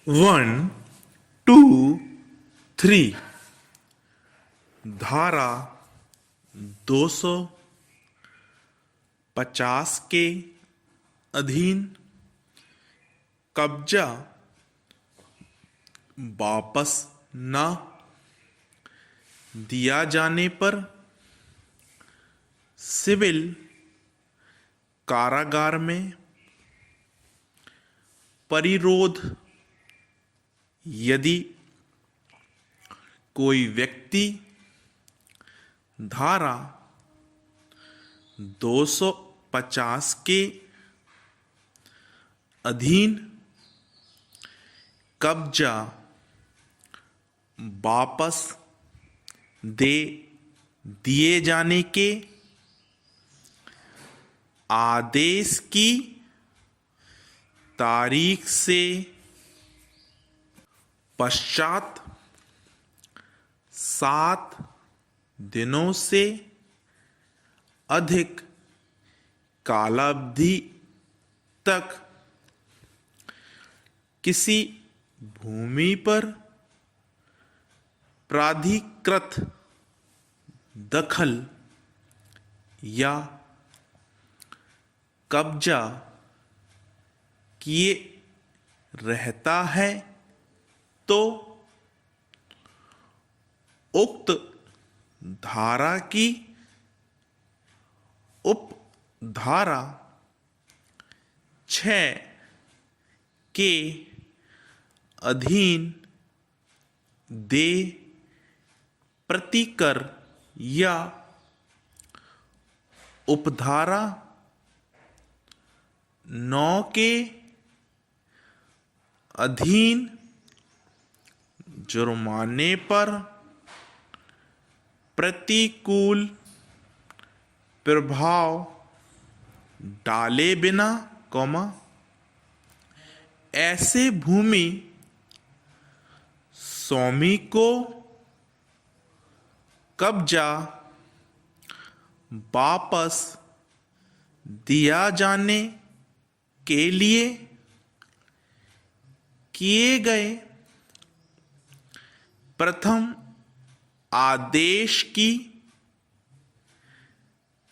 One two three. धारा 250 के अधीन कब्जा वापस न दिया जाने पर सिविल कारागार में परिरोध यदि कोई व्यक्ति धारा 250 के अधीन कब्जा वापस दे दिए जाने के आदेश की तारीख से पश्चात 7 दिनों से अधिक कालावधि तक किसी भूमि पर प्राधिकृत दखल या कब्जा किए रहता है तो उक्त धारा की उपधारा 6 के अधीन दे प्रतिकर या उपधारा 9 के अधीन जुर्माने पर प्रतिकूल प्रभाव डाले बिना ऐसे भूमि स्वामी को कब्जा वापस दिया जाने के लिए किए गए प्रथम आदेश की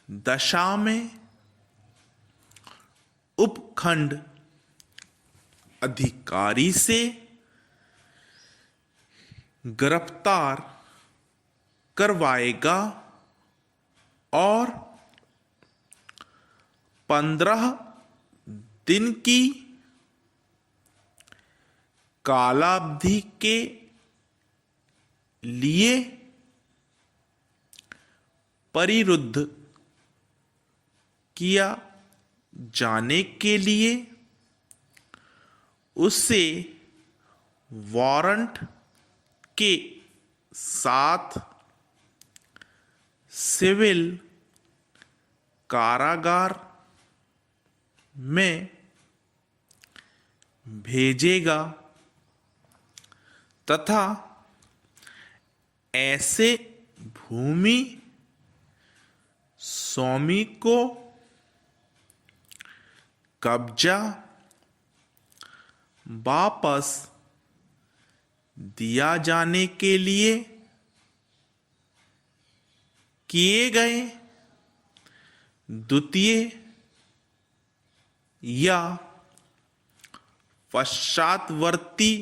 दशा में उपखंड अधिकारी से गिरफ्तार करवाएगा और 15 दिन की कालावधि के लिए परिरुद्ध किया जाने के लिए उसे वारंट के साथ सिविल कारागार में भेजेगा तथा ऐसे भूमि स्वामी को कब्जा वापस दिया जाने के लिए किए गए द्वितीय या पश्चातवर्ती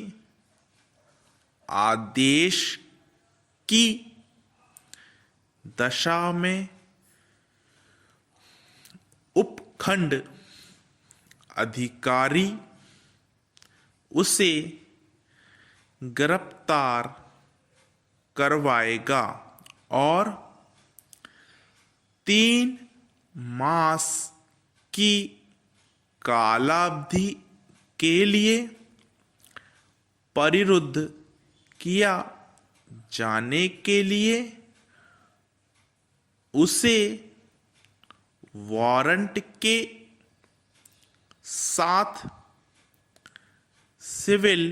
आदेश की दशा में उपखंड अधिकारी उसे गिरफ्तार करवाएगा और 3 मास की कालावधि के लिए परिरुद्ध किया जाने के लिए उसे वारंट के साथ सिविल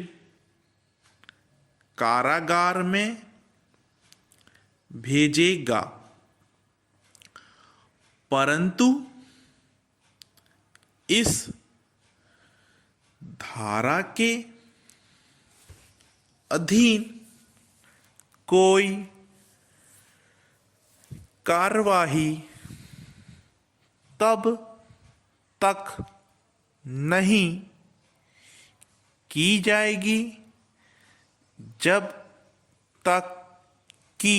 कारागार में भेजेगा। परंतु इस धारा के अधीन कोई कार्यवाही तब तक नहीं की जाएगी जब तक कि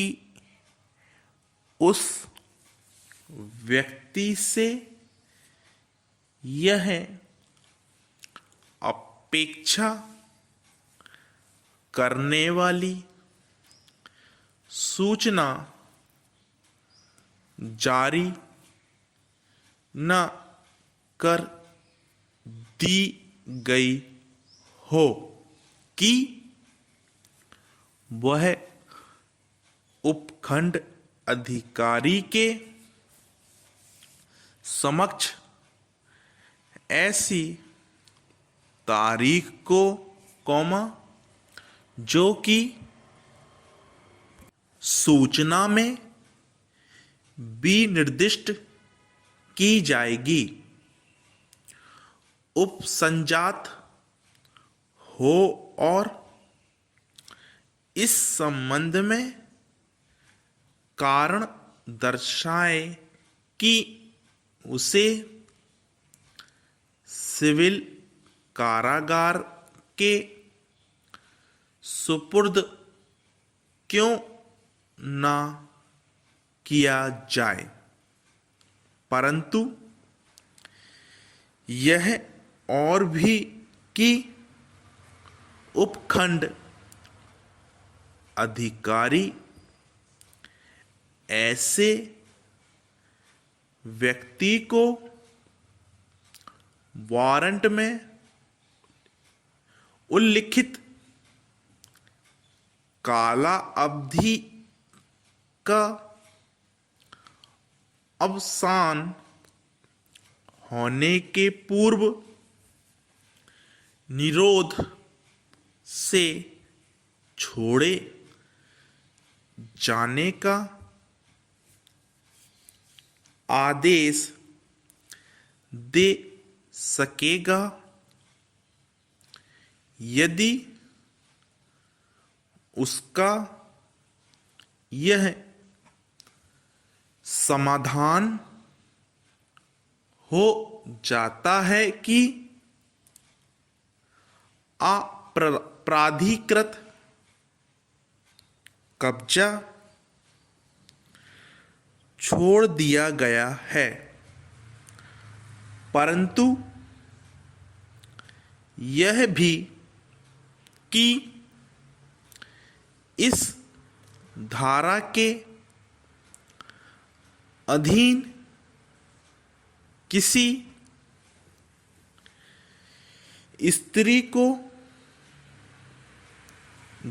उस व्यक्ति से यह अपेक्षा करने वाली सूचना जारी न कर दी गई हो कि वह उपखंड अधिकारी के समक्ष ऐसी तारीख को जो कि सूचना में भी निर्दिष्ट की जाएगी उपसंजात हो और इस संबंध में कारण दर्शाए कि उसे सिविल कारागार के सुपुर्द क्यों ना किया जाए, परंतु यह और भी कि उपखंड अधिकारी ऐसे व्यक्ति को वारंट में उल्लिखित काला अवधि का अवसान होने के पूर्व निरोध से छोड़े जाने का आदेश दे सकेगा यदि उसका यह समाधान हो जाता है कि अपराधिकृत कब्जा छोड़ दिया गया है, परंतु यह भी कि इस धारा के अधीन किसी स्त्री को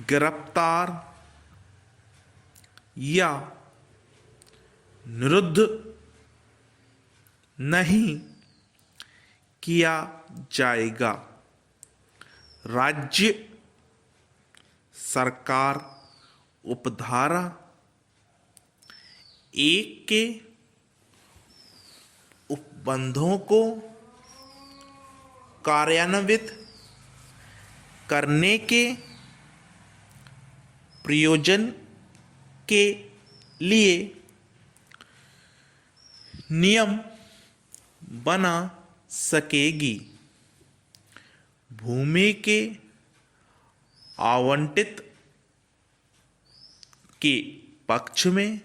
गिरफ्तार या निरुद्ध नहीं किया जाएगा। राज्य सरकार उपधारा 1 के उपबंधों को कार्यान्वित करने के प्रयोजन के लिए नियम बना सकेगी। भूमि के आवंटित के पक्ष में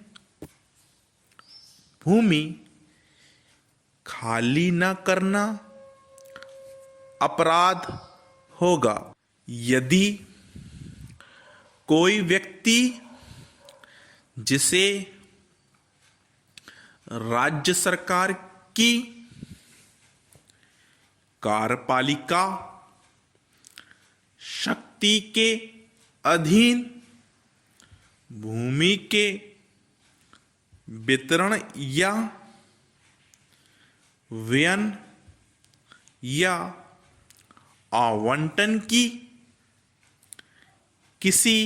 भूमि खाली न करना अपराध होगा। यदि कोई व्यक्ति जिसे राज्य सरकार की कार्यपालिका शक्ति के अधीन भूमि के वितरण या व्ययन या आवंटन की किसी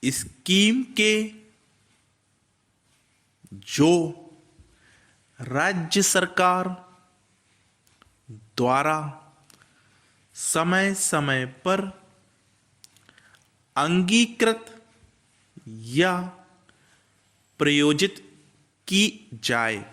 स्कीम के जो राज्य सरकार द्वारा समय समय पर अंगीकृत या प्रयोजित की जाए।